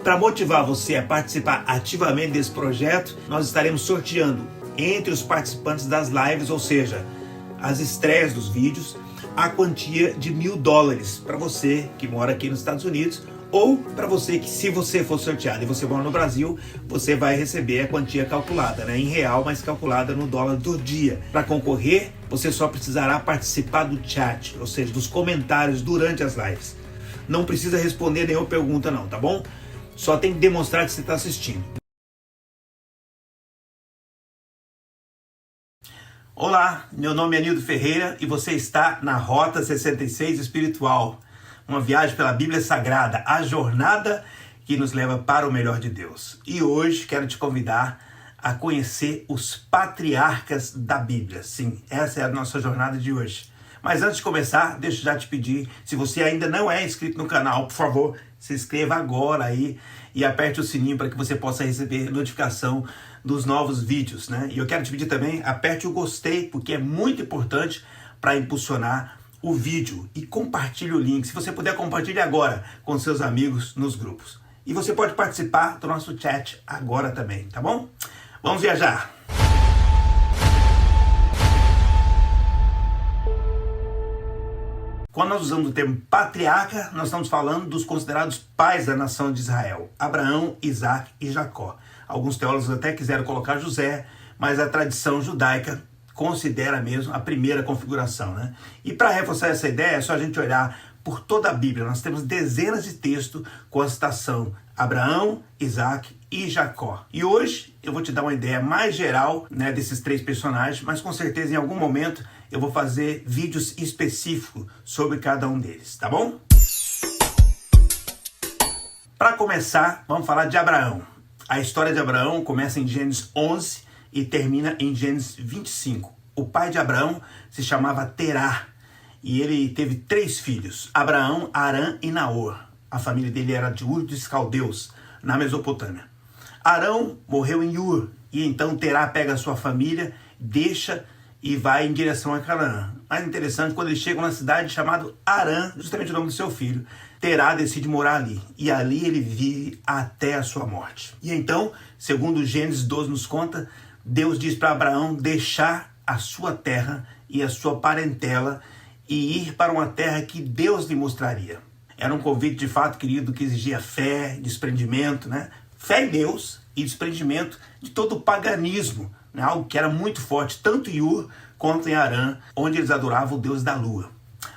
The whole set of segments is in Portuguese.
Para motivar você a participar ativamente desse projeto, nós estaremos sorteando entre os participantes das lives, ou seja, as estreias dos vídeos, a quantia de $1.000 para você que mora aqui nos Estados Unidos, ou para você que, se você for sorteado e você mora no Brasil, você vai receber a quantia calculada, né, em real, mas calculada no dólar do dia. Para concorrer, você só precisará participar do chat, ou seja, dos comentários durante as lives. Não precisa responder nenhuma pergunta não, tá bom? Só tem que demonstrar que você está assistindo. Olá, meu nome é Nildo Ferreira e você está na Rota 66 Espiritual. Uma viagem pela Bíblia Sagrada, a jornada que nos leva para o melhor de Deus. E hoje quero te convidar a conhecer os patriarcas da Bíblia. Sim, essa é a nossa jornada de hoje. Mas antes de começar, deixa eu já te pedir, se você ainda não é inscrito no canal, por favor, se inscreva agora aí e aperte o sininho para que você possa receber notificação dos novos vídeos, né? E eu quero te pedir também, aperte o gostei, porque é muito importante para impulsionar o vídeo, e compartilhe o link. Se você puder, compartilhe agora com seus amigos nos grupos. E você pode participar do nosso chat agora também, tá bom? Vamos viajar! Quando nós usamos o termo patriarca, nós estamos falando dos considerados pais da nação de Israel, Abraão, Isaac e Jacó. Alguns teólogos até quiseram colocar José, mas a tradição judaica considera mesmo a primeira configuração, né? E para reforçar essa ideia, é só a gente olhar por toda a Bíblia. Nós temos dezenas de textos com a citação Abraão, Isaac e Jacó. E hoje eu vou te dar uma ideia mais geral, né, desses três personagens, mas com certeza em algum momento eu vou fazer vídeos específicos sobre cada um deles, tá bom? Para começar, vamos falar de Abraão. A história de Abraão começa em Gênesis 11 e termina em Gênesis 25. O pai de Abraão se chamava Terá e ele teve 3 filhos, Abraão, Arã e Naor. A família dele era de Ur dos Caldeus, na Mesopotâmia. Arão morreu em Ur e então Terá pega a sua família, deixa e vai em direção a Canaã. Mais interessante, quando eles chegam na cidade chamada Arã, justamente o nome do seu filho, Terá decide morar ali. E ali ele vive até a sua morte. E então, segundo Gênesis 12 nos conta, Deus diz para Abraão deixar a sua terra e a sua parentela e ir para uma terra que Deus lhe mostraria. Era um convite de fato, querido, que exigia fé, desprendimento, né? Fé em Deus e desprendimento de todo o paganismo, né? Algo que era muito forte, tanto em Ur quanto em Arã, onde eles adoravam o Deus da lua.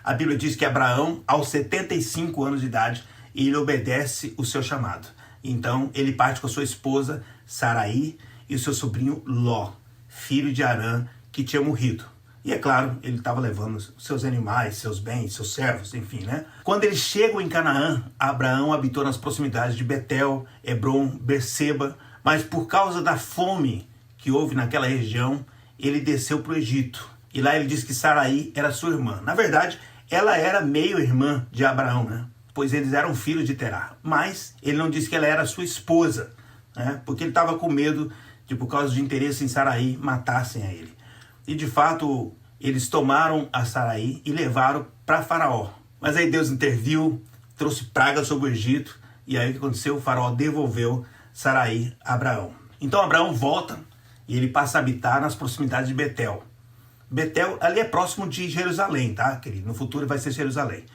A Bíblia diz que Abraão, aos 75 anos de idade, ele obedece o seu chamado. Então, ele parte com a sua esposa, Saraí, e o seu sobrinho Ló, filho de Arã, que tinha morrido. E é claro, ele estava levando seus animais, seus bens, seus servos, enfim, né? Quando eles chegam em Canaã, Abraão habitou nas proximidades de Betel, Hebrom, Berseba, mas por causa da fome que houve naquela região, ele desceu para o Egito. E lá ele diz que Saraí era sua irmã. Na verdade, ela era meio-irmã de Abraão, né? Pois eles eram filhos de Terá. Mas ele não disse que ela era sua esposa, né? Porque ele estava com medo de, por causa de interesse em Saraí, matassem a ele. E de fato, eles tomaram a Saraí e levaram para Faraó. Mas aí Deus interviu, trouxe praga sobre o Egito, e aí o que aconteceu? O Faraó devolveu Saraí a Abraão. Então Abraão volta e ele passa a habitar nas proximidades de Betel. Betel ali é próximo de Jerusalém, tá, querido? No futuro vai ser Jerusalém.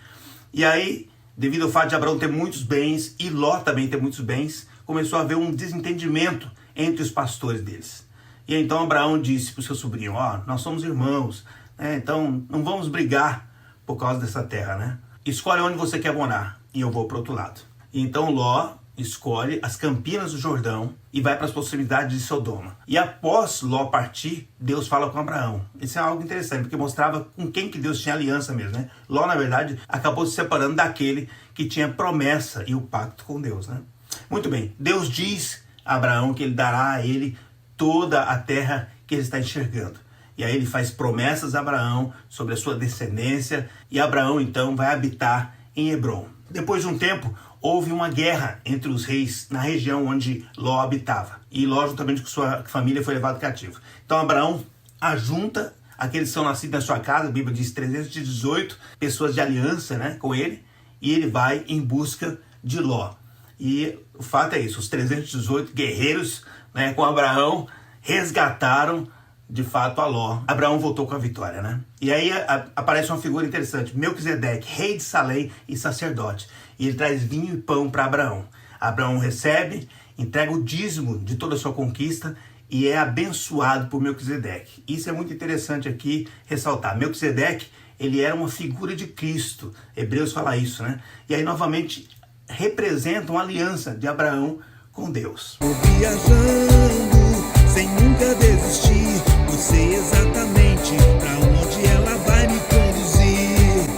E aí, devido ao fato de Abraão ter muitos bens e Ló também ter muitos bens, começou a haver um desentendimento entre os pastores deles. E então Abraão disse para o seu sobrinho, nós somos irmãos, né? Então não vamos brigar por causa dessa terra, né? Escolhe onde você quer morar e eu vou para o outro lado. E então Ló escolhe as campinas do Jordão e vai para as proximidades de Sodoma. E após Ló partir, Deus fala com Abraão. Isso é algo interessante, porque mostrava com quem que Deus tinha aliança mesmo, né? Ló, na verdade, acabou se separando daquele que tinha promessa e o pacto com Deus, né? Muito bem, Deus diz a Abraão que ele dará a ele toda a terra que ele está enxergando. E aí ele faz promessas a Abraão sobre a sua descendência, e Abraão então vai habitar em Hebrom. Depois de um tempo, houve uma guerra entre os reis na região onde Ló habitava. E Ló, juntamente com sua família, foi levado cativo. Então Abraão ajunta aqueles que são nascidos na sua casa, a Bíblia diz 318 pessoas de aliança, né, com ele, e ele vai em busca de Ló. E o fato é isso, os 318 guerreiros, né, com Abraão resgataram de fato a Ló. Abraão voltou com a vitória, né? E aí aparece uma figura interessante, Melquisedeque, rei de Salém e sacerdote. E ele traz vinho e pão para Abraão. Abraão recebe, entrega o dízimo de toda a sua conquista e é abençoado por Melquisedeque. Isso é muito interessante aqui ressaltar. Melquisedeque, ele era uma figura de Cristo. Hebreus fala isso, né? E aí novamente representa uma aliança de Abraão com Deus. Viajando sem nunca desistir, eu sei exatamente pra onde ela vai me conduzir.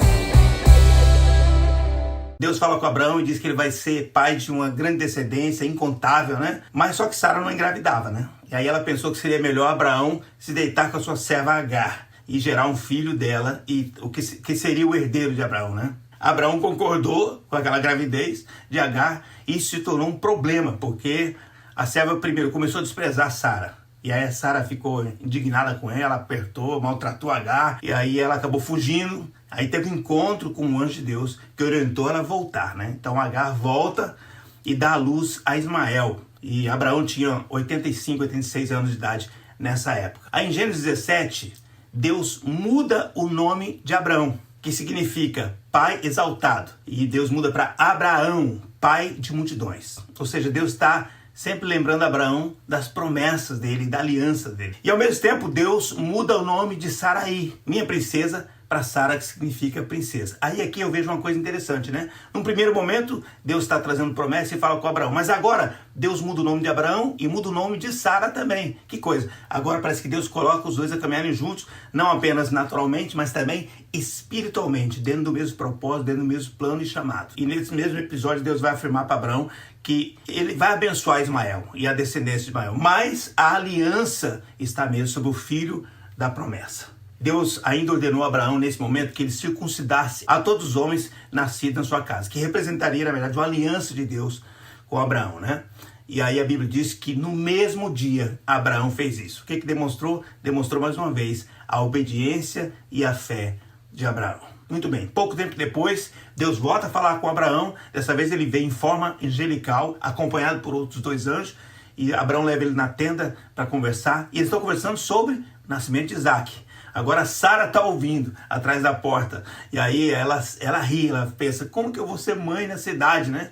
Deus fala com Abraão e diz que ele vai ser pai de uma grande descendência, incontável, né? Mas só que Sara não engravidava, né? E aí ela pensou que seria melhor Abraão se deitar com a sua serva Agar e gerar um filho dela, e o que seria o herdeiro de Abraão, né? Abraão concordou com aquela gravidez de Agar e isso se tornou um problema, porque a serva primeiro começou a desprezar Sara. E aí a Sara ficou indignada com ela, apertou, maltratou Agar, e aí ela acabou fugindo. Aí teve um encontro com o anjo de Deus que orientou ela a voltar, né? Então Agar volta e dá à luz a Ismael. E Abraão tinha 85, 86 anos de idade nessa época. Aí em Gênesis 17, Deus muda o nome de Abraão, que significa pai exaltado. E Deus muda para Abraão, pai de multidões. Ou seja, Deus está sempre lembrando Abraão das promessas dele, da aliança dele. E ao mesmo tempo, Deus muda o nome de Saraí, minha princesa, para Sara, que significa princesa. Aí aqui eu vejo uma coisa interessante, né? Num primeiro momento, Deus está trazendo promessa e fala com Abraão. Mas agora, Deus muda o nome de Abraão e muda o nome de Sara também. Que coisa! Agora parece que Deus coloca os dois a caminharem juntos, não apenas naturalmente, mas também espiritualmente, dentro do mesmo propósito, dentro do mesmo plano e chamado. E nesse mesmo episódio, Deus vai afirmar para Abraão que ele vai abençoar Ismael e a descendência de Ismael. Mas a aliança está mesmo sobre o filho da promessa. Deus ainda ordenou a Abraão nesse momento que ele circuncidasse a todos os homens nascidos na sua casa, que representaria, na verdade, uma aliança de Deus com Abraão, né? E aí a Bíblia diz que no mesmo dia Abraão fez isso. O que demonstrou? Demonstrou mais uma vez a obediência e a fé de Abraão. Muito bem, pouco tempo depois, Deus volta a falar com Abraão. Dessa vez ele vem em forma angelical, acompanhado por outros dois anjos. E Abraão leva ele na tenda para conversar. E eles estão conversando sobre o nascimento de Isaac. Agora Sara está ouvindo atrás da porta. E aí ela ri, ela pensa, como que eu vou ser mãe nessa idade, né?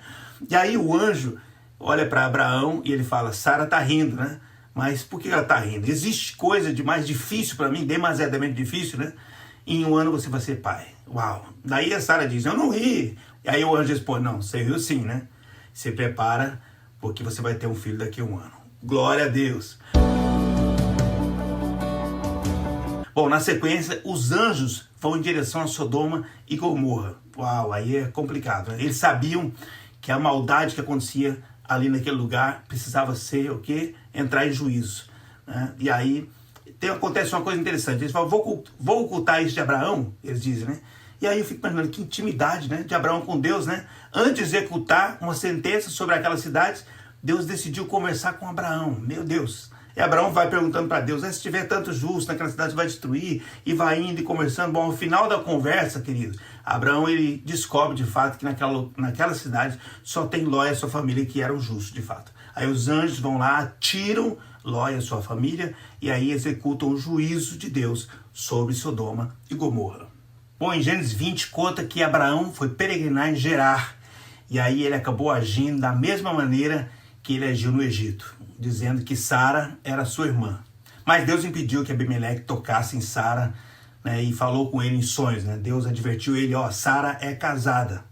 E aí o anjo olha para Abraão e ele fala, Sara está rindo, né? Mas por que ela está rindo? Existe coisa de mais difícil para mim, demasiadamente difícil, né? Em um ano você vai ser pai. Uau! Daí a Sara diz, eu não ri. E aí o anjo responde, não, você riu sim, né? Se prepara, porque você vai ter um filho daqui a um ano. Glória a Deus! Bom, na sequência, os anjos vão em direção a Sodoma e Gomorra. Uau, aí é complicado, né? Eles sabiam que a maldade que acontecia ali naquele lugar precisava ser o quê? Entrar em juízo, né? E aí acontece uma coisa interessante. Eles falam, vou ocultar isso de Abraão, eles dizem, né? E aí eu fico imaginando que intimidade, né, de Abraão com Deus, né? Antes de executar uma sentença sobre aquelas cidades, Deus decidiu conversar com Abraão. Meu Deus! E Abraão vai perguntando para Deus, se tiver tanto justo naquela cidade, vai destruir, e vai indo e conversando. Bom, ao final da conversa, querido, Abraão ele descobre de fato que naquela cidade só tem Ló e a sua família que eram justos de fato. Aí os anjos vão lá, tiram Ló e a sua família, e aí executam o juízo de Deus sobre Sodoma e Gomorra. Bom, em Gênesis 20 conta que Abraão foi peregrinar em Gerar, e aí ele acabou agindo da mesma maneira que ele agiu no Egito, dizendo que Sara era sua irmã. Mas Deus impediu que Abimeleque tocasse em Sara, né, e falou com ele em sonhos, né? Deus advertiu ele, Sara é casada.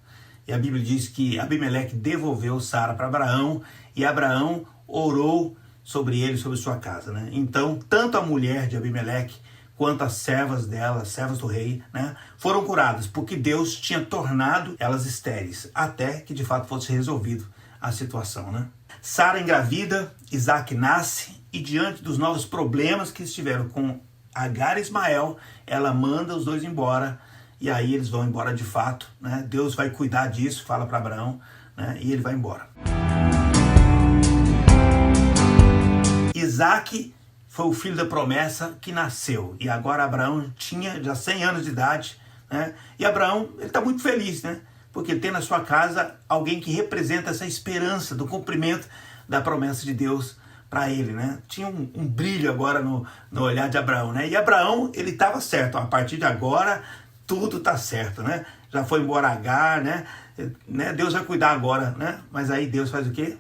E a Bíblia diz que Abimeleque devolveu Sara para Abraão, e Abraão orou sobre ele, sobre sua casa, né? Então, tanto a mulher de Abimeleque, quanto as servas dela, as servas do rei, né, foram curadas, porque Deus tinha tornado elas estéreis, até que de fato fosse resolvido a situação, né? Sara engravida, Isaac nasce, e diante dos novos problemas que estiveram com Agar e Ismael, ela manda os dois embora, e aí eles vão embora de fato, né? Deus vai cuidar disso, fala para Abraão, né? E ele vai embora. Isaac foi o filho da promessa que nasceu, e agora Abraão tinha já 100 anos de idade, né? E Abraão, ele está muito feliz, né? Porque tem na sua casa alguém que representa essa esperança do cumprimento da promessa de Deus para ele, né? Tinha um brilho agora no olhar de Abraão, né? E Abraão, ele estava certo, a partir de agora tudo está certo, né? Já foi embora Agar, né? Deus vai cuidar agora, né? Mas aí Deus faz o quê?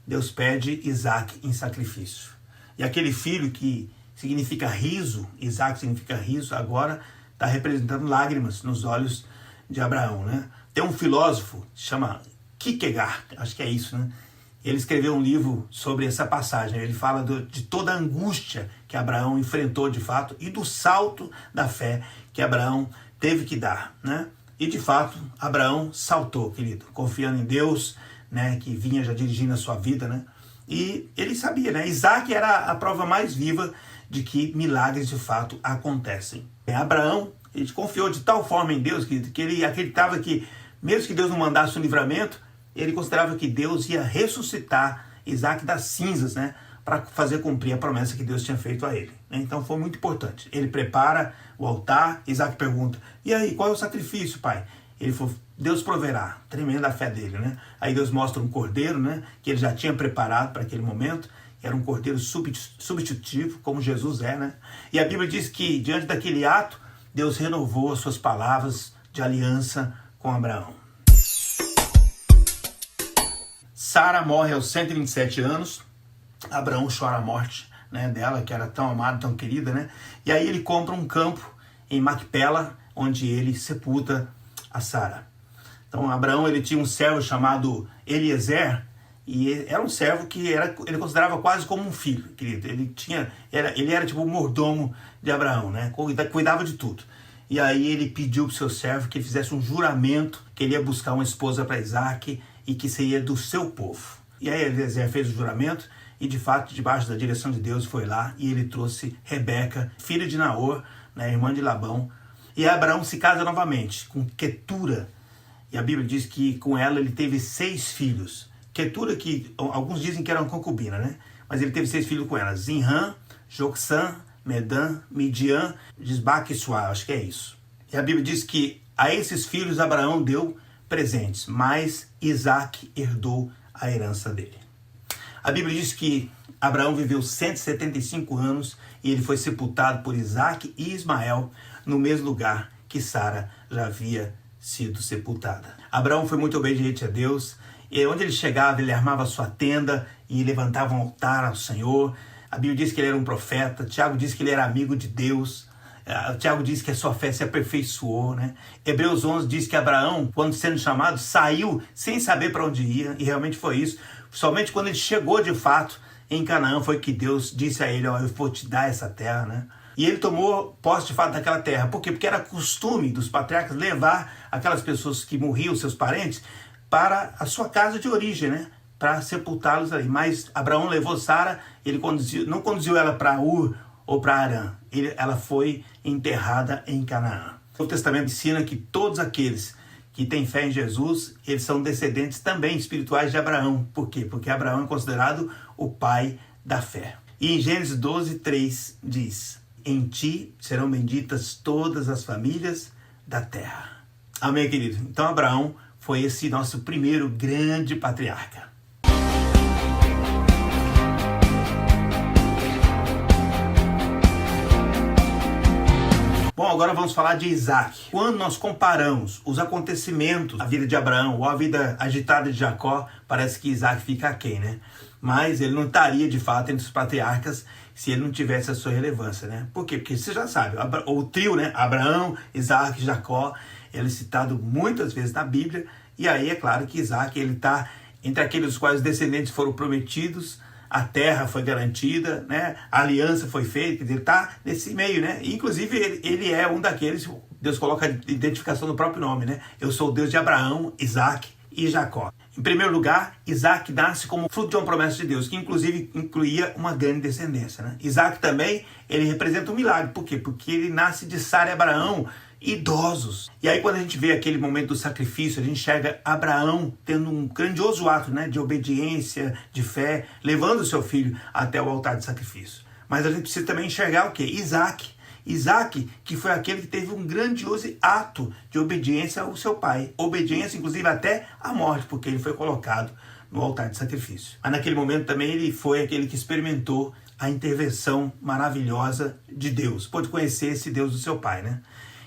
Deus pede Isaac em sacrifício. E aquele filho que significa riso, Isaac significa riso, agora está representando lágrimas nos olhos de Abraão, né? Tem um filósofo, chama Kierkegaard, acho que é isso, né? Ele escreveu um livro sobre essa passagem. Ele fala de toda a angústia que Abraão enfrentou de fato e do salto da fé que Abraão teve que dar, né? E de fato, Abraão saltou, querido, confiando em Deus, né, que vinha já dirigindo a sua vida, né? E ele sabia, né? Isaac era a prova mais viva de que milagres de fato acontecem. Abraão, ele confiou de tal forma em Deus que ele acreditava que, mesmo que Deus não mandasse um livramento, ele considerava que Deus ia ressuscitar Isaac das cinzas, né, para fazer cumprir a promessa que Deus tinha feito a ele. Então foi muito importante. Ele prepara o altar, Isaac pergunta, e aí, qual é o sacrifício, pai? Ele falou, Deus proverá. Tremenda a fé dele, né? Aí Deus mostra um cordeiro, né, que ele já tinha preparado para aquele momento. Era um cordeiro substitutivo, como Jesus é, né? E a Bíblia diz que, diante daquele ato, Deus renovou as suas palavras de aliança com Abraão. Sara morre aos 127 anos. Abraão chora a morte, né, dela, que era tão amada, tão querida, né? E aí ele compra um campo em Macpela, onde ele sepulta a Sara. Então Abraão, ele tinha um servo chamado Eliezer, e era um servo que ele considerava quase como um filho, querido. Ele era tipo o mordomo de Abraão, né? Cuidava de tudo. E aí ele pediu para o seu servo que ele fizesse um juramento que ele ia buscar uma esposa para Isaac e que seria do seu povo. E aí Eliezer fez o juramento e, de fato, debaixo da direção de Deus, foi lá e ele trouxe Rebeca, filha de Naor, né, irmã de Labão. E Abraão se casa novamente com Quetura. E a Bíblia diz que com ela ele teve 6 filhos. Quetura, que alguns dizem que era uma concubina, né? Mas ele teve 6 filhos com ela. Zinrã, Joksã, Medan, Midian, Gisbaque e Suá, acho que é isso. E a Bíblia diz que a esses filhos Abraão deu presentes, mas Isaac herdou a herança dele. A Bíblia diz que Abraão viveu 175 anos e ele foi sepultado por Isaac e Ismael no mesmo lugar que Sara já havia sido sepultada. Abraão foi muito obediente a Deus e onde ele chegava ele armava sua tenda e levantava um altar ao Senhor. A Bíblia diz que ele era um profeta. Tiago diz que ele era amigo de Deus. Tiago diz que a sua fé se aperfeiçoou, né? Hebreus 11 diz que Abraão, quando sendo chamado, saiu sem saber para onde ia, e realmente foi isso. Somente quando ele chegou de fato em Canaã foi que Deus disse a ele, ó, eu vou te dar essa terra, né? E ele tomou posse de fato daquela terra. Por quê? Porque era costume dos patriarcas levar aquelas pessoas que morriam, seus parentes, para a sua casa de origem, né? Para sepultá-los ali. Mas Abraão levou Sara, ele não conduziu ela para Ur ou para Arã. Ela foi enterrada em Canaã. O Testamento ensina que todos aqueles que têm fé em Jesus, eles são descendentes também espirituais de Abraão. Por quê? Porque Abraão é considerado o pai da fé. E em Gênesis 12:3 diz, em ti serão benditas todas as famílias da terra. Amém, querido? Então Abraão foi esse nosso primeiro grande patriarca. Bom, agora vamos falar de Isaac. Quando nós comparamos os acontecimentos da vida de Abraão ou a vida agitada de Jacó, parece que Isaac fica aquém, né? Mas ele não estaria, de fato, entre os patriarcas se ele não tivesse a sua relevância, né? Por quê? Porque você já sabe, o trio, né? Abraão, Isaac e Jacó, ele é citado muitas vezes na Bíblia, e aí é claro que Isaac, ele está entre aqueles os quais os descendentes foram prometidos, a terra foi garantida, né? A aliança foi feita, ele está nesse meio, né? Inclusive, ele é um daqueles, Deus coloca a identificação no próprio nome, né? Eu sou o Deus de Abraão, Isaac e Jacó. Em primeiro lugar, Isaac nasce como fruto de uma promessa de Deus, que inclusive incluía uma grande descendência, né? Isaac também, ele representa um milagre. Por quê? Porque ele nasce de Sara e Abraão, idosos. E aí quando a gente vê aquele momento do sacrifício, a gente enxerga Abraão tendo um grandioso ato, né, de obediência, de fé, levando o seu filho até o altar de sacrifício. Mas a gente precisa também enxergar o quê? Isaac, Isaac, que foi aquele que teve um grandioso ato de obediência ao seu pai. Obediência, inclusive, até a morte, porque ele foi colocado no altar de sacrifício. Mas naquele momento também ele foi aquele que experimentou a intervenção maravilhosa de Deus. Pôde conhecer esse Deus do seu pai, né?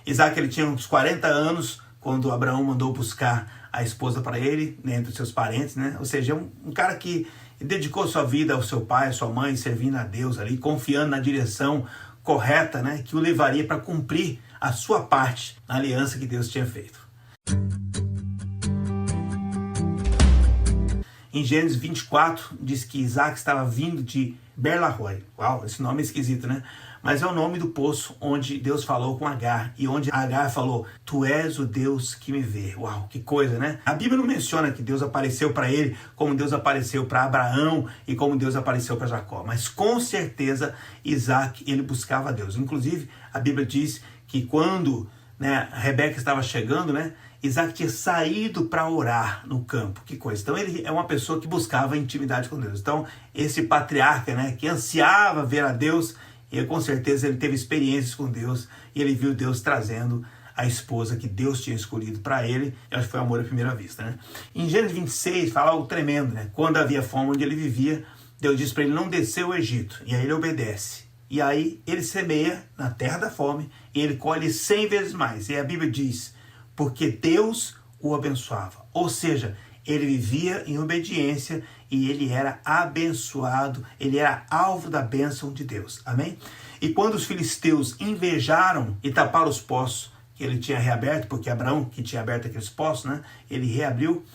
Isaac, ele tinha uns 40 anos quando Abraão mandou buscar a esposa para ele, né, entre os seus parentes, né? Ou seja, um cara que dedicou sua vida ao seu pai, à sua mãe, servindo a Deus ali, confiando na direção correta, né, que o levaria para cumprir a sua parte na aliança que Deus tinha feito. Em Gênesis 24, diz que Isaac estava vindo de Beer-lahai. Uau, esse nome é esquisito, né? Mas é o nome do poço onde Deus falou com Agar. E onde Agar falou, tu és o Deus que me vê. Uau, que coisa, né? A Bíblia não menciona que Deus apareceu para ele como Deus apareceu para Abraão e como Deus apareceu para Jacó. Mas com certeza Isaac, ele buscava a Deus. Inclusive, a Bíblia diz que quando, né, Rebeca estava chegando, né, Isaac tinha saído para orar no campo. Que coisa. Então ele é uma pessoa que buscava intimidade com Deus. Então esse patriarca, né, que ansiava ver a Deus, e com certeza ele teve experiências com Deus e ele viu Deus trazendo a esposa que Deus tinha escolhido para ele. Eu acho que foi amor à primeira vista, né? Em Gênesis 26 fala algo tremendo, né? Quando havia fome onde ele vivia, Deus diz para ele não descer ao Egito. E aí ele obedece. E aí ele semeia na terra da fome e ele colhe 100 vezes mais. E a Bíblia diz, porque Deus o abençoava. Ou seja, ele vivia em obediência e ele era abençoado, ele era alvo da bênção de Deus. Amém? E quando os filisteus invejaram e taparam os poços que ele tinha reaberto, porque Abraão que tinha aberto aqueles poços, né, ele reabriu,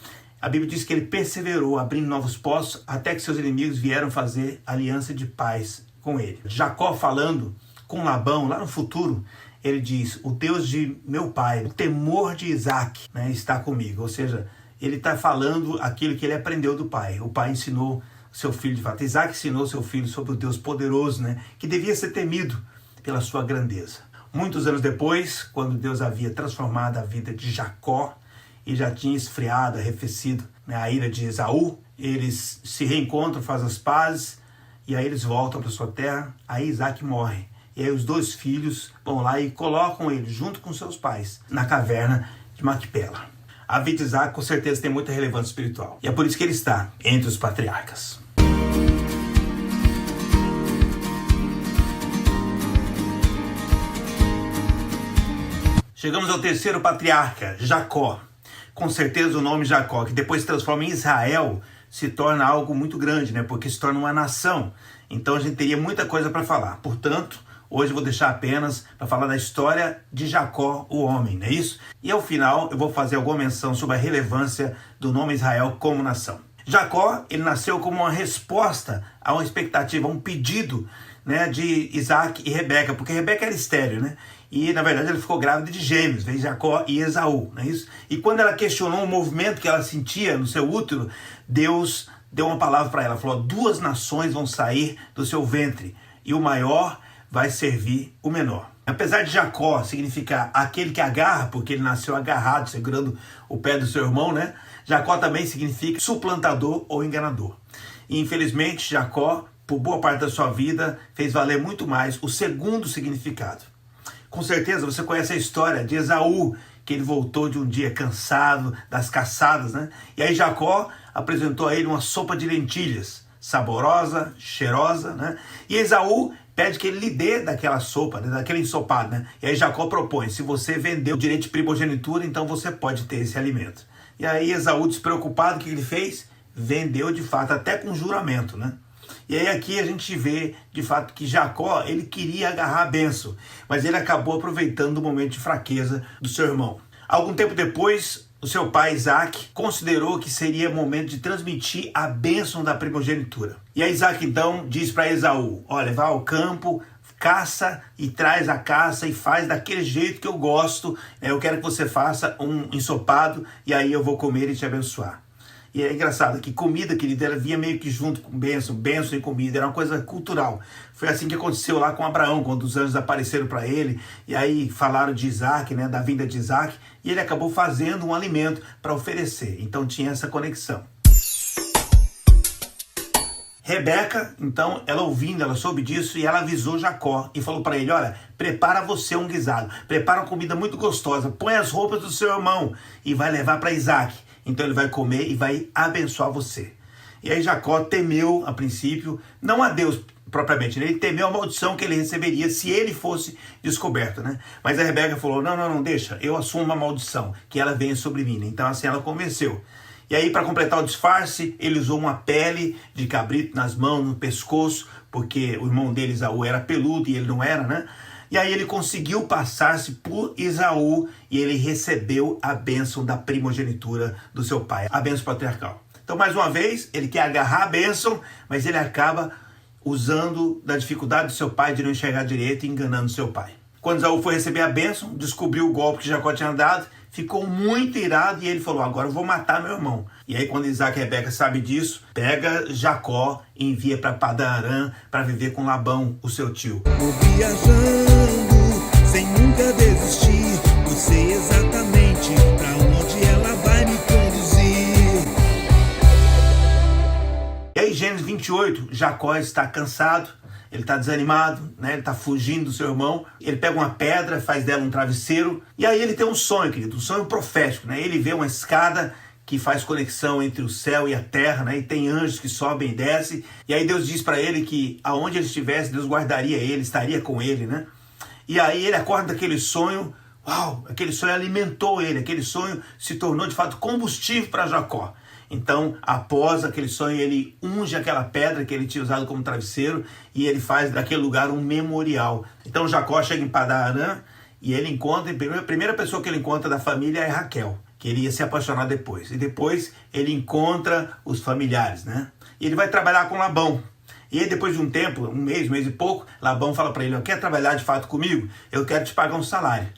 a Bíblia diz que ele perseverou abrindo novos poços até que seus inimigos vieram fazer aliança de paz com ele. Jacó falando com Labão lá no futuro, ele diz, o Deus de meu pai, o temor de Isaac, né, está comigo. Ou seja, ele está falando aquilo que ele aprendeu do pai. O pai ensinou seu filho, de fato. Isaac ensinou seu filho sobre o Deus poderoso, né, que devia ser temido pela sua grandeza. Muitos anos depois, quando Deus havia transformado a vida de Jacó e já tinha esfriado, arrefecido, né, a ira de Esaú, eles se reencontram, fazem as pazes e aí eles voltam para sua terra. Aí Isaac morre. E aí os dois filhos vão lá e colocam ele junto com seus pais na caverna de Macpela. A vida de Isaac com certeza tem muita relevância espiritual. E é por isso que ele está entre os patriarcas. Chegamos ao terceiro patriarca, Jacó. Com certeza o nome Jacó, que depois se transforma em Israel, se torna algo muito grande, né? Porque se torna uma nação. Então a gente teria muita coisa para falar. Portanto, hoje eu vou deixar apenas para falar da história de Jacó, o homem, não é isso? E ao final eu vou fazer alguma menção sobre a relevância do nome Israel como nação. Jacó, ele nasceu como uma resposta a uma expectativa, a um pedido, né, de Isaac e Rebeca, porque Rebeca era estéril, né? E na verdade ela ficou grávida de gêmeos, veio Jacó e Esaú, não é isso? E quando ela questionou o movimento que ela sentia no seu útero, Deus deu uma palavra para ela, falou, 2 nações vão sair do seu ventre, e o maior vai servir o menor. Apesar de Jacó significar aquele que agarra, porque ele nasceu agarrado, segurando o pé do seu irmão, né? Jacó também significa suplantador ou enganador. E infelizmente Jacó, por boa parte da sua vida, fez valer muito mais o segundo significado. Com certeza você conhece a história de Esaú, que ele voltou de um dia cansado das caçadas, né? E aí Jacó apresentou a ele uma sopa de lentilhas, saborosa, cheirosa, né? E Esaú pede que ele lhe dê daquela sopa, né, daquele ensopado, né? E aí Jacó propõe, se você vendeu o direito de primogenitura, então você pode ter esse alimento. E aí Esaú, despreocupado, o que ele fez? Vendeu de fato, até com juramento, né? E aí aqui a gente vê de fato que Jacó, ele queria agarrar a bênção, mas ele acabou aproveitando o momento de fraqueza do seu irmão. Algum tempo depois, o seu pai Isaac considerou que seria momento de transmitir a bênção da primogenitura. E aí Isaac então diz para Esaú, olha, vai ao campo, caça e traz a caça e faz daquele jeito que eu gosto, eu quero que você faça um ensopado e aí eu vou comer e te abençoar. E é engraçado que comida, querida, ela vinha meio que junto com bênção e comida, era uma coisa cultural. Foi assim que aconteceu lá com Abraão, quando os anjos apareceram para ele, e aí falaram de Isaac, né, da vinda de Isaac, e ele acabou fazendo um alimento para oferecer. Então tinha essa conexão. Rebeca, então, ela ouvindo, ela soube disso e ela avisou Jacó e falou para ele, olha, prepara você um guisado, prepara uma comida muito gostosa, põe as roupas do seu irmão e vai levar para Isaac. Então ele vai comer e vai abençoar você. E aí Jacó temeu, a princípio, não a Deus propriamente, ele temeu a maldição que ele receberia se ele fosse descoberto, né? Mas a Rebeca falou, não, deixa, eu assumo uma maldição, que ela venha sobre mim. Então assim ela convenceu. E aí, para completar o disfarce, ele usou uma pele de cabrito nas mãos, no pescoço, porque o irmão dele, Esaú, era peludo e ele não era, né? E aí ele conseguiu passar-se por Esaú e ele recebeu a bênção da primogenitura do seu pai, a bênção patriarcal. Então, mais uma vez, ele quer agarrar a bênção, mas ele acaba usando da dificuldade do seu pai de não enxergar direito e enganando seu pai. Quando Esaú foi receber a bênção, descobriu o golpe que Jacó tinha dado, ficou muito irado e ele falou, agora eu vou matar meu irmão. E aí quando Isaac e Rebeca sabem disso, pega Jacó e envia para Padã-Arã para viver com Labão, o seu tio. Vou viajando sem nunca desistir, eu sei exatamente pra onde ela vai me conduzir. E aí Gênesis 28, Jacó está cansado, ele está desanimado, né? Ele está fugindo do seu irmão. Ele pega uma pedra, faz dela um travesseiro. E aí ele tem um sonho, querido, um sonho profético, né? Ele vê uma escada que faz conexão entre o céu e a terra, né? E tem anjos que sobem e descem. E aí Deus diz para ele que aonde ele estivesse, Deus guardaria ele, estaria com ele, né? E aí ele acorda daquele sonho. Uau, aquele sonho alimentou ele. Aquele sonho se tornou de fato combustível para Jacó. Então, após aquele sonho, ele unge aquela pedra que ele tinha usado como travesseiro e ele faz daquele lugar um memorial. Então, Jacó chega em Padã-Arã e ele encontra, a primeira pessoa que ele encontra da família é Raquel, que ele ia se apaixonar depois. E depois ele encontra os familiares, né? E ele vai trabalhar com Labão. E aí, depois de um tempo, um mês e pouco, Labão fala para ele, quer trabalhar de fato comigo? Eu quero te pagar um salário.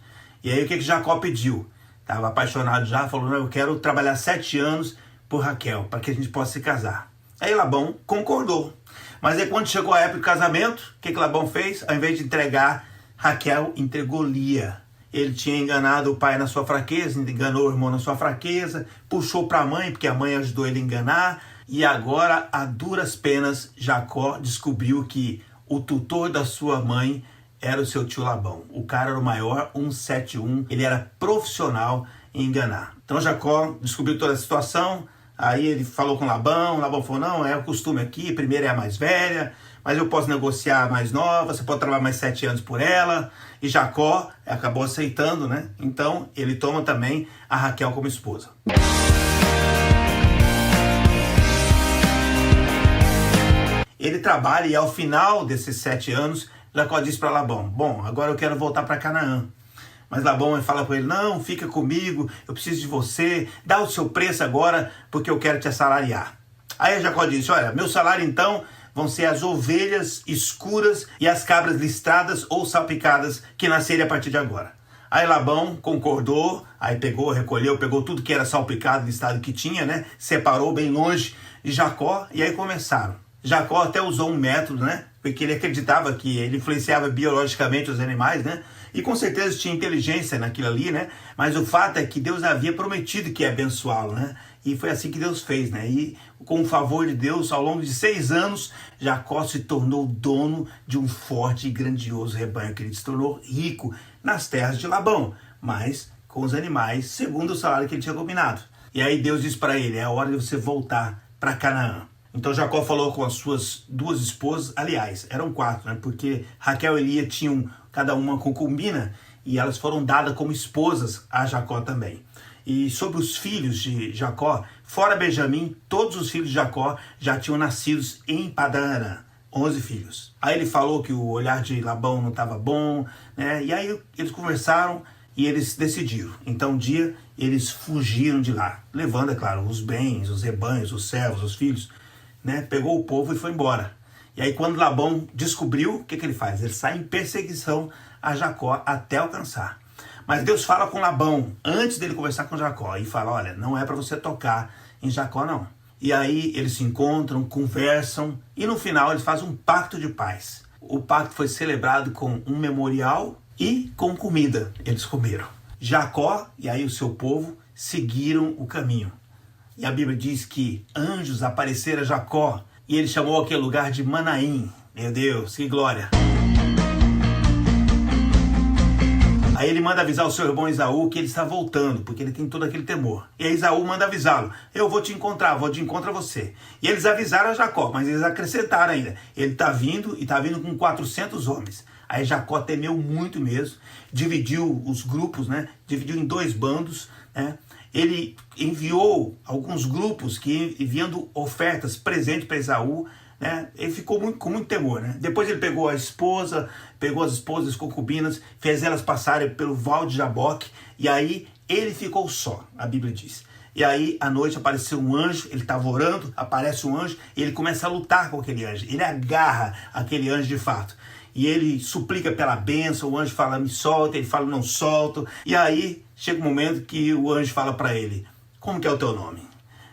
E aí, o que Jacó pediu? Estava apaixonado já, falou, não, eu quero trabalhar 7 anos por Raquel, para que a gente possa se casar. Aí Labão concordou. Mas aí quando chegou a época do casamento, o que Labão fez? Ao invés de entregar Raquel, entregou Lia. Ele tinha enganado o pai na sua fraqueza, enganou o irmão na sua fraqueza, puxou para a mãe, porque a mãe ajudou ele a enganar, e agora, a duras penas, Jacó descobriu que o tutor da sua mãe era o seu tio Labão. O cara era o maior, 171, ele era profissional em enganar. Então Jacó descobriu toda a situação. Aí ele falou com Labão falou, não, é o costume aqui, primeiro é a mais velha, mas eu posso negociar a mais nova, você pode trabalhar mais 7 anos por ela. E Jacó acabou aceitando, né? Então ele toma também a Raquel como esposa. Ele trabalha e ao final desses 7 anos, Jacó diz para Labão, bom, agora eu quero voltar para Canaã. Mas Labão fala para ele, não, fica comigo, eu preciso de você, dá o seu preço agora, porque eu quero te assalariar. Aí Jacó disse, olha, meu salário então vão ser as ovelhas escuras e as cabras listradas ou salpicadas que nascerem a partir de agora. Aí Labão concordou, aí recolheu, pegou tudo que era salpicado, listrado que tinha, né? Separou bem longe de Jacó e aí começaram. Jacó até usou um método, né? Porque ele acreditava que ele influenciava biologicamente os animais, né? E com certeza tinha inteligência naquilo ali, né? Mas o fato é que Deus havia prometido que ia abençoá-lo, né? E foi assim que Deus fez, né? E com o favor de Deus, ao longo de 6 anos, Jacó se tornou dono de um forte e grandioso rebanho, que ele se tornou rico nas terras de Labão, mas com os animais, segundo o salário que ele tinha combinado. E aí Deus disse para ele, é a hora de você voltar para Canaã. Então Jacó falou com as suas 2 esposas, aliás, eram 4, né? Porque Raquel e Lia tinham cada uma concubina e elas foram dadas como esposas a Jacó também. E sobre os filhos de Jacó, fora Benjamim, todos os filhos de Jacó já tinham nascido em Padã-Arã, 11 filhos. Aí ele falou que o olhar de Labão não estava bom, né? E aí eles conversaram e eles decidiram. Então um dia eles fugiram de lá, levando, é claro, os bens, os rebanhos, os servos, os filhos, né? Pegou o povo e foi embora. E aí quando Labão descobriu, o que ele faz? Ele sai em perseguição a Jacó até alcançar. Mas Deus fala com Labão, antes dele conversar com Jacó, e fala, olha, não é para você tocar em Jacó não. E aí eles se encontram, conversam, e no final eles fazem um pacto de paz. O pacto foi celebrado com um memorial e com comida. Eles comeram. Jacó e aí o seu povo seguiram o caminho. E a Bíblia diz que anjos apareceram a Jacó e ele chamou aquele lugar de Manaim. Meu Deus, que glória! Aí ele manda avisar o seu irmão Esaú que ele está voltando, porque ele tem todo aquele temor. E aí Esaú manda avisá-lo: eu vou te encontrar, vou de encontro a você. E eles avisaram a Jacó, mas eles acrescentaram ainda: ele está vindo e está vindo com 400 homens. Aí Jacó temeu muito mesmo, dividiu os grupos, né? Dividiu em 2 bandos, né? Ele enviou alguns grupos que enviando ofertas, presente para Esaú, né? Ele ficou com muito temor, né? Depois ele pegou as esposas concubinas, fez elas passarem pelo val de Jaboque, e aí ele ficou só, a Bíblia diz. E aí à noite apareceu um anjo, ele estava orando, aparece um anjo, e ele começa a lutar com aquele anjo, ele agarra aquele anjo de fato. E ele suplica pela bênção, o anjo fala, me solta, ele fala, não solto. E aí chega um momento que o anjo fala para ele, como que é o teu nome?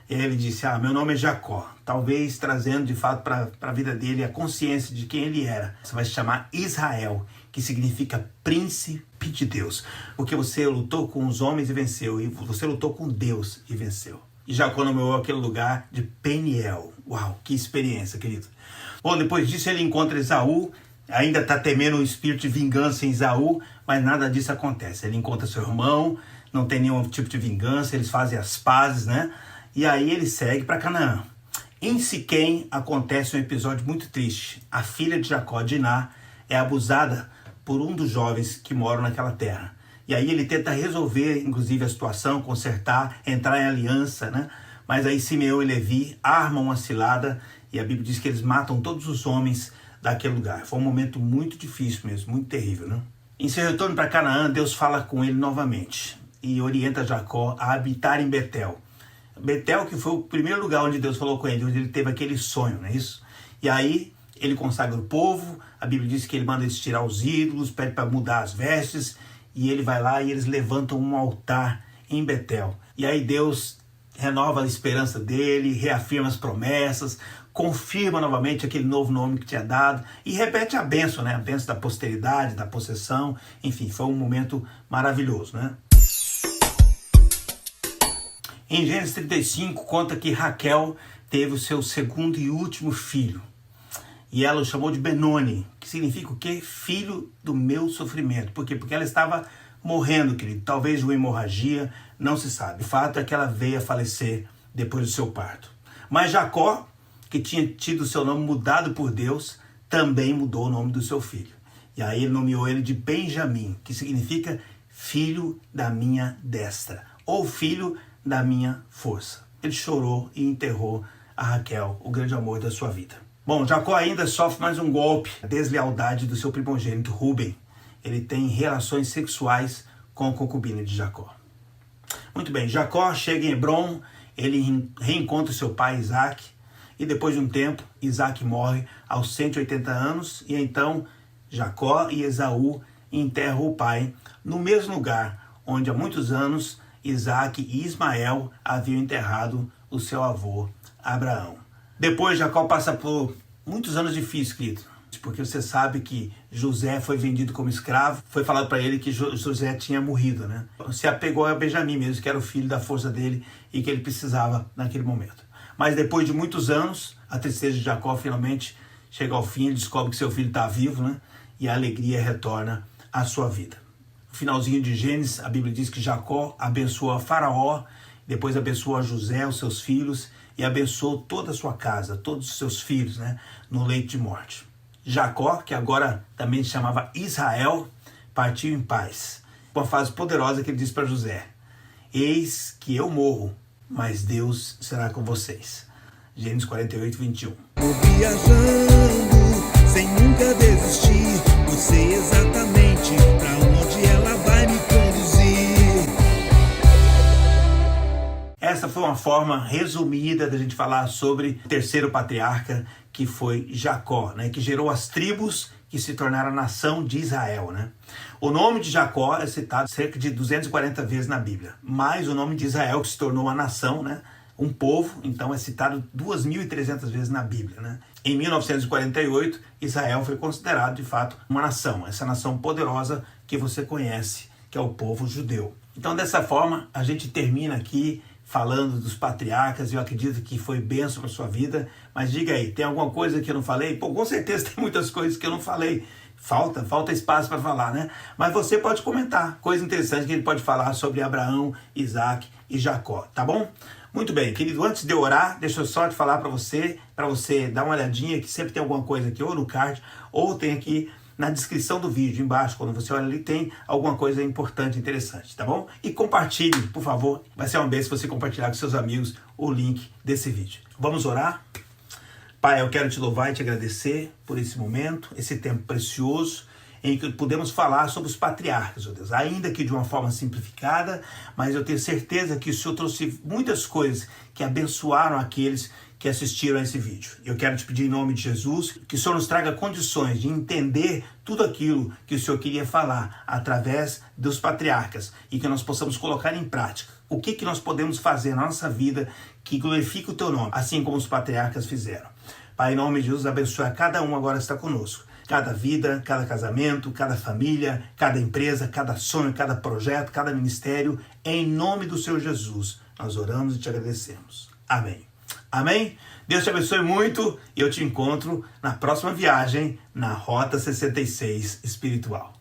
E ele disse, meu nome é Jacó. Talvez trazendo de fato para a vida dele a consciência de quem ele era. Você vai se chamar Israel, que significa príncipe de Deus. Porque você lutou com os homens e venceu, e você lutou com Deus e venceu. E Jacó nomeou aquele lugar de Peniel. Uau, que experiência, querido. Bom, depois disso ele encontra Esaú, ainda está temendo um espírito de vingança em Esaú, mas nada disso acontece. Ele encontra seu irmão, não tem nenhum tipo de vingança, eles fazem as pazes, né? E aí ele segue para Canaã. Em Siquém acontece um episódio muito triste. A filha de Jacó, Diná, é abusada por um dos jovens que moram naquela terra. E aí ele tenta resolver, inclusive, a situação, consertar, entrar em aliança, né? Mas aí Simeão e Levi armam uma cilada e a Bíblia diz que eles matam todos os homens daquele lugar. Foi um momento muito difícil mesmo, muito terrível, né? Em seu retorno para Canaã, Deus fala com ele novamente e orienta Jacó a habitar em Betel. Betel, que foi o primeiro lugar onde Deus falou com ele, onde ele teve aquele sonho, não é isso? E aí ele consagra o povo, a Bíblia diz que ele manda eles tirar os ídolos, pede para mudar as vestes, e ele vai lá e eles levantam um altar em Betel. E aí Deus renova a esperança dele, reafirma as promessas, confirma novamente aquele novo nome que tinha dado e repete a bênção, né? A bênção da posteridade, da possessão, enfim, foi um momento maravilhoso, né? Em Gênesis 35 conta que Raquel teve o seu segundo e último filho. E ela o chamou de Benoni, que significa o quê? Filho do meu sofrimento. Por quê? Porque ela estava morrendo, querido. Talvez de uma hemorragia, não se sabe. O fato é que ela veio a falecer depois do seu parto. Mas Jacó, que tinha tido o seu nome mudado por Deus, também mudou o nome do seu filho. E aí ele nomeou ele de Benjamim, que significa filho da minha destra, ou filho da minha força. Ele chorou e enterrou a Raquel, o grande amor da sua vida. Bom, Jacó ainda sofre mais um golpe, a deslealdade do seu primogênito Rúben. Ele tem relações sexuais com a concubina de Jacó. Muito bem, Jacó chega em Hebrom, ele reencontra seu pai Isaac, e depois de um tempo, Isaac morre aos 180 anos, e então Jacó e Esaú enterram o pai no mesmo lugar onde há muitos anos Isaac e Ismael haviam enterrado o seu avô Abraão. Depois Jacó passa por muitos anos difíceis, querido, porque você sabe que José foi vendido como escravo, foi falado para ele que José tinha morrido, né? Se apegou a Benjamim mesmo, que era o filho da força dele e que ele precisava naquele momento. Mas depois de muitos anos, a tristeza de Jacó finalmente chega ao fim, ele descobre que seu filho está vivo, né? E a alegria retorna à sua vida. No finalzinho de Gênesis, a Bíblia diz que Jacó abençoa Faraó, depois abençoa José, os seus filhos, e abençoou toda a sua casa, todos os seus filhos, né? No leito de morte. Jacó, que agora também se chamava Israel, partiu em paz. Uma frase poderosa que ele diz para José: eis que eu morro, mas Deus será com vocês. Gênesis 48, 21. Vou viajando sem nunca desistir. Eu sei exatamente pra onde ela vai me conduzir. Essa foi uma forma resumida da gente falar sobre o terceiro patriarca, que foi Jacó, né? Que gerou as tribos que se tornaram a nação de Israel, né? O nome de Jacó é citado cerca de 240 vezes na Bíblia, mas o nome de Israel, que se tornou uma nação, né? Um povo, então é citado 2.300 vezes na Bíblia, né? Em 1948, Israel foi considerado, de fato, uma nação, essa nação poderosa que você conhece, que é o povo judeu. Então, dessa forma, a gente termina aqui falando dos patriarcas, eu acredito que foi bênção para sua vida, mas diga aí, tem alguma coisa que eu não falei? Pô, com certeza tem muitas coisas que eu não falei, falta espaço para falar, né? Mas você pode comentar, coisa interessante que ele pode falar sobre Abraão, Isaac e Jacó, tá bom? Muito bem, querido, antes de eu orar, deixa eu só te falar para você dar uma olhadinha, que sempre tem alguma coisa aqui, ou no card, ou tem aqui na descrição do vídeo, embaixo, quando você olha ali, tem alguma coisa importante, interessante, tá bom? E compartilhe, por favor, vai ser uma bênção se você compartilhar com seus amigos o link desse vídeo. Vamos orar? Pai, eu quero te louvar e te agradecer por esse momento, esse tempo precioso, em que podemos falar sobre os patriarcas, ó Deus, ainda que de uma forma simplificada, mas eu tenho certeza que o Senhor trouxe muitas coisas que abençoaram aqueles que assistiram a esse vídeo. Eu quero te pedir em nome de Jesus que o Senhor nos traga condições de entender tudo aquilo que o Senhor queria falar através dos patriarcas e que nós possamos colocar em prática. O que nós podemos fazer na nossa vida que glorifique o teu nome, assim como os patriarcas fizeram. Pai, em nome de Jesus, abençoe a cada um agora que está conosco. Cada vida, cada casamento, cada família, cada empresa, cada sonho, cada projeto, cada ministério. Em nome do Senhor Jesus, nós oramos e te agradecemos. Amém. Amém? Deus te abençoe muito e eu te encontro na próxima viagem na Rota 66 Espiritual.